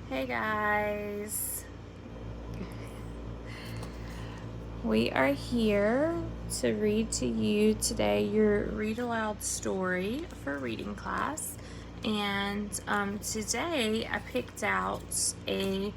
Hey guys, we are here to read to you today your read aloud story for reading class. And today I picked out a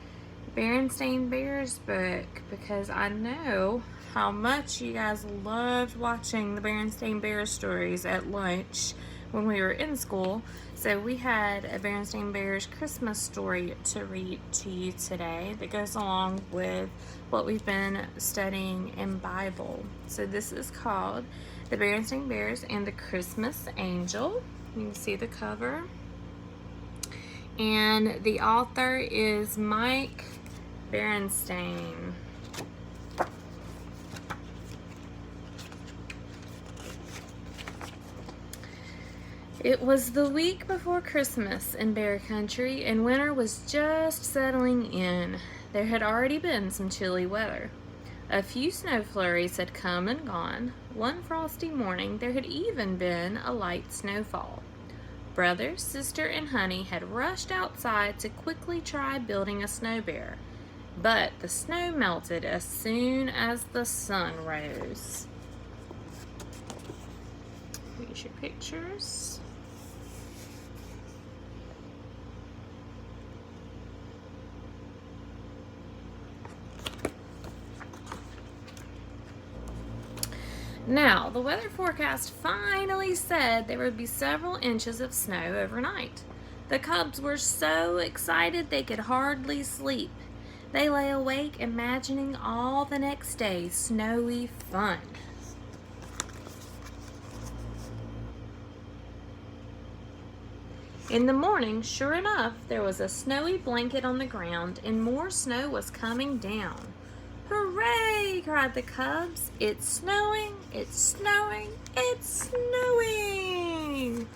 Berenstain Bears book because I know how much you guys loved watching the Berenstain Bears stories at lunch when we were in school. So we had a Berenstain Bears Christmas story to read to you today that goes along with what we've been studying in Bible. So this is called The Berenstain Bears and the Christmas Angel. You can see the cover. And the author is Mike Berenstain. It was the week before Christmas in Bear Country, and winter was just settling in. There had already been some chilly weather. A few snow flurries had come and gone. One frosty morning there had even been a light snowfall. Brother, sister, and Honey had rushed outside to quickly try building a snow bear. But the snow melted as soon as the sun rose. Here's your pictures. Now, the weather forecast finally said there would be several inches of snow overnight. The cubs were so excited they could hardly sleep. They lay awake imagining all the next day's snowy fun. In the morning, sure enough, there was a snowy blanket on the ground and more snow was coming down. Hooray! Cried the cubs. It's snowing, it's snowing, it's snowing!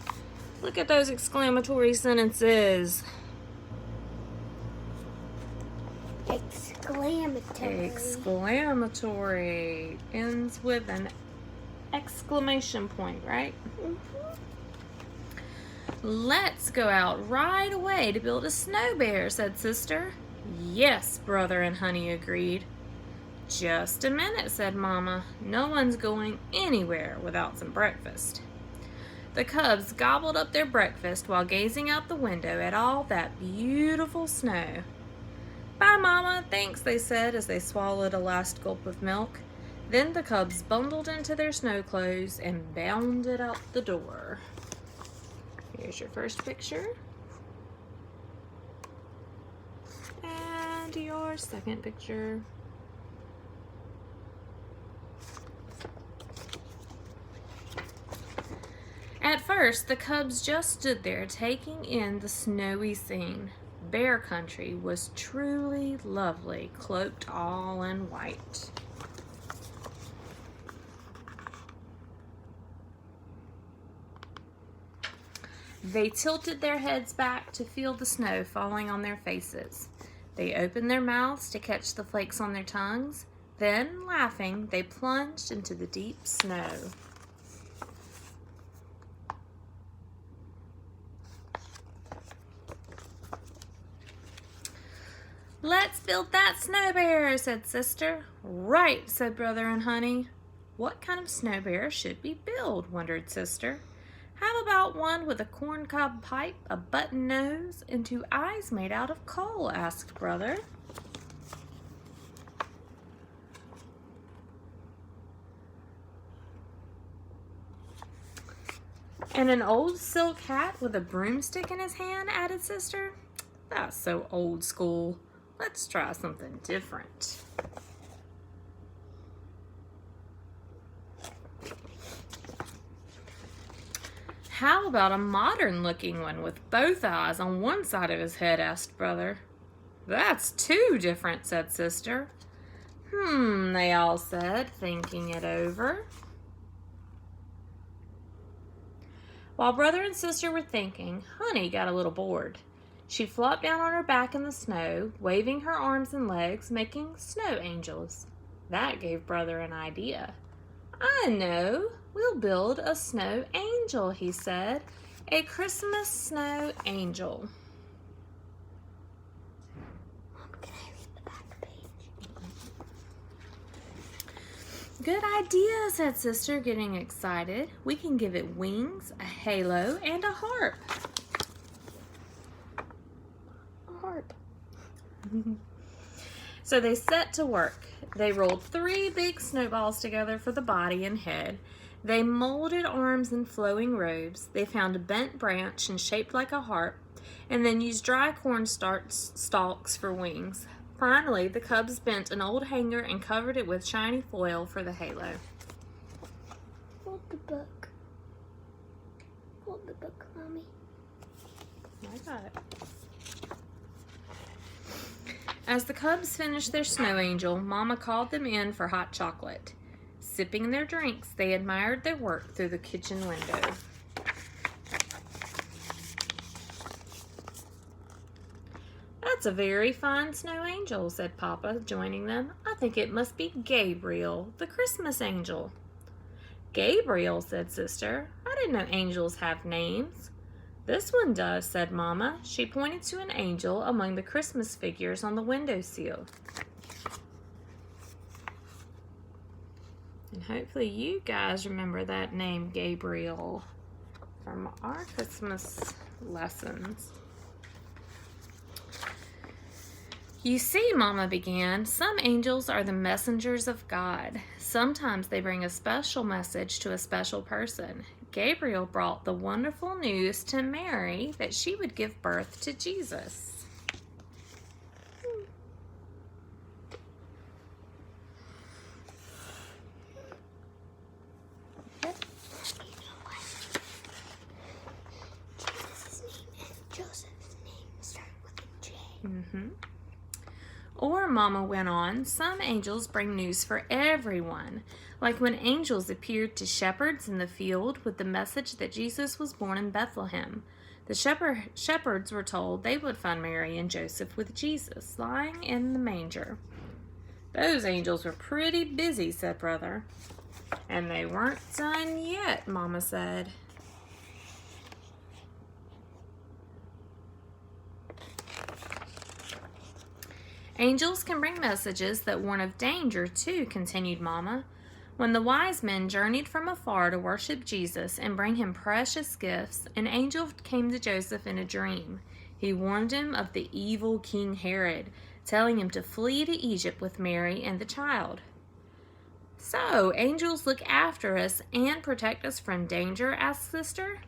Look at those exclamatory sentences. Exclamatory. Exclamatory. Ends with an exclamation point, right? Mm-hmm. Let's go out right away to build a snow bear, said Sister. Yes, Brother and Honey agreed. Just a minute, said Mama. No one's going anywhere without some breakfast. The cubs gobbled up their breakfast while gazing out the window at all that beautiful snow. Bye, Mama, thanks, they said as they swallowed a last gulp of milk. Then the cubs bundled into their snow clothes and bounded out the door. Here's your first picture. And your second picture. At first, the cubs just stood there taking in the snowy scene. Bear Country was truly lovely, cloaked all in white. They tilted their heads back to feel the snow falling on their faces. They opened their mouths to catch the flakes on their tongues. Then, laughing, they plunged into the deep snow. Let's build that snow bear, said Sister. Right, said Brother and Honey. What kind of snow bear should we build, wondered Sister. How about one with a corncob pipe, a button nose, and two eyes made out of coal, asked Brother. And an old silk hat with a broomstick in his hand, added Sister. That's so old school. Let's try something different. How about a modern-looking one with both eyes on one side of his head, asked Brother. That's too different, said Sister. They all said, thinking it over. While Brother and Sister were thinking, Honey got a little bored. She flopped down on her back in the snow, waving her arms and legs, making snow angels. That gave Brother an idea. I know, we'll build a snow angel, he said. A Christmas snow angel. Good idea, said Sister, getting excited. We can give it wings, a halo, and a harp. A harp. So they set to work. They rolled 3 big snowballs together for the body and head. They molded arms in flowing robes. They found a bent branch and shaped like a harp, and then used dry corn stalks for wings. Finally, the cubs bent an old hanger and covered it with shiny foil for the halo. Hold the book. Hold the book, Mommy. I got it. As the cubs finished their snow angel, Mama called them in for hot chocolate. Sipping their drinks, they admired their work through the kitchen window. That's a very fine snow angel, said Papa, joining them. I think it must be Gabriel, the Christmas angel. Gabriel, said Sister. I didn't know angels have names. This one does, said Mama. She pointed to an angel among the Christmas figures on the windowsill. And hopefully you guys remember that name, Gabriel, from our Christmas lessons. You see, Mama began, some angels are the messengers of God. Sometimes they bring a special message to a special person. Gabriel brought the wonderful news to Mary that she would give birth to Jesus. Joseph's name start with a J. Or, Mama went on, some angels bring news for everyone, like when angels appeared to shepherds in the field with the message that Jesus was born in Bethlehem. The shepherds were told they would find Mary and Joseph with Jesus, lying in the manger. Those angels were pretty busy, said Brother. And they weren't done yet, Mama said. Angels can bring messages that warn of danger, too, continued Mama. When the wise men journeyed from afar to worship Jesus and bring him precious gifts, an angel came to Joseph in a dream. He warned him of the evil King Herod, telling him to flee to Egypt with Mary and the child. So, angels look after us and protect us from danger? Asked Sister.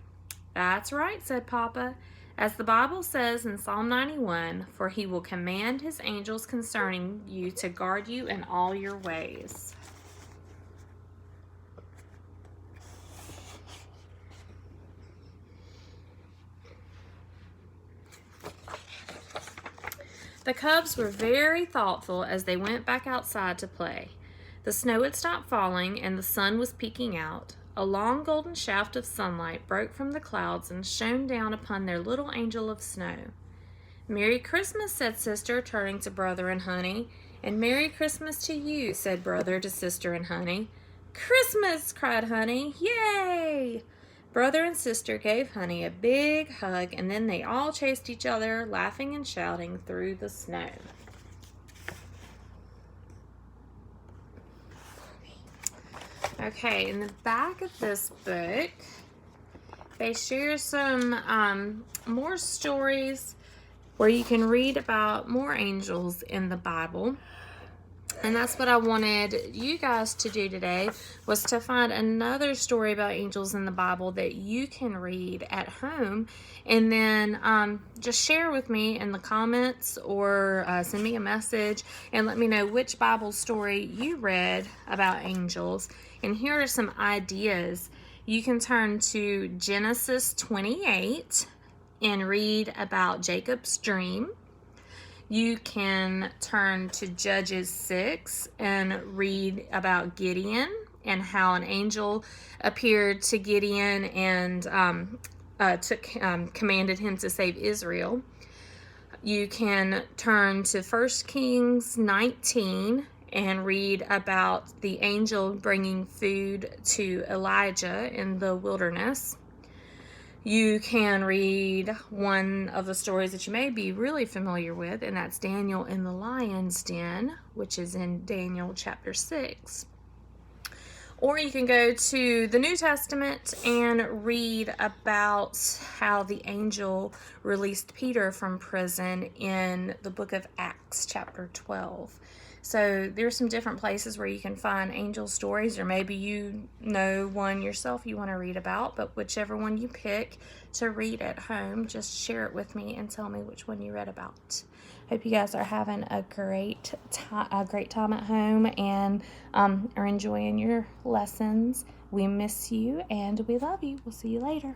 That's right, said Papa. As the Bible says in Psalm 91, for he will command his angels concerning you to guard you in all your ways. The cubs were very thoughtful as they went back outside to play. The snow had stopped falling and the sun was peeking out. A long golden shaft of sunlight broke from the clouds and shone down upon their little angel of snow. Merry Christmas, said Sister, turning to Brother and Honey. And Merry Christmas to you, said Brother to Sister and Honey. Christmas, cried Honey. Yay! Brother and Sister gave Honey a big hug, and then they all chased each other, laughing and shouting through the snow. Okay, in the back of this book, they share some more stories where you can read about more angels in the Bible. And that's what I wanted you guys to do today, was to find another story about angels in the Bible that you can read at home, and then just share with me in the comments or send me a message and let me know which Bible story you read about angels. And here are some ideas. You can turn to Genesis 28 and read about Jacob's dream. You can turn to Judges 6 and read about Gideon and how an angel appeared to Gideon and commanded him to save Israel. You can turn to 1 Kings 19 and read about the angel bringing food to Elijah in the wilderness. You can read one of the stories that you may be really familiar with, and that's Daniel in the lion's den, which is in Daniel chapter 6. Or you can go to the New Testament and read about how the angel released Peter from prison in the book of Acts, chapter 12. So there's some different places where you can find angel stories, or maybe you know one yourself you want to read about, but whichever one you pick to read at home, just share it with me and tell me which one you read about. Hope you guys are having a great time at home and are enjoying your lessons. We miss you and we love you. We'll see you later.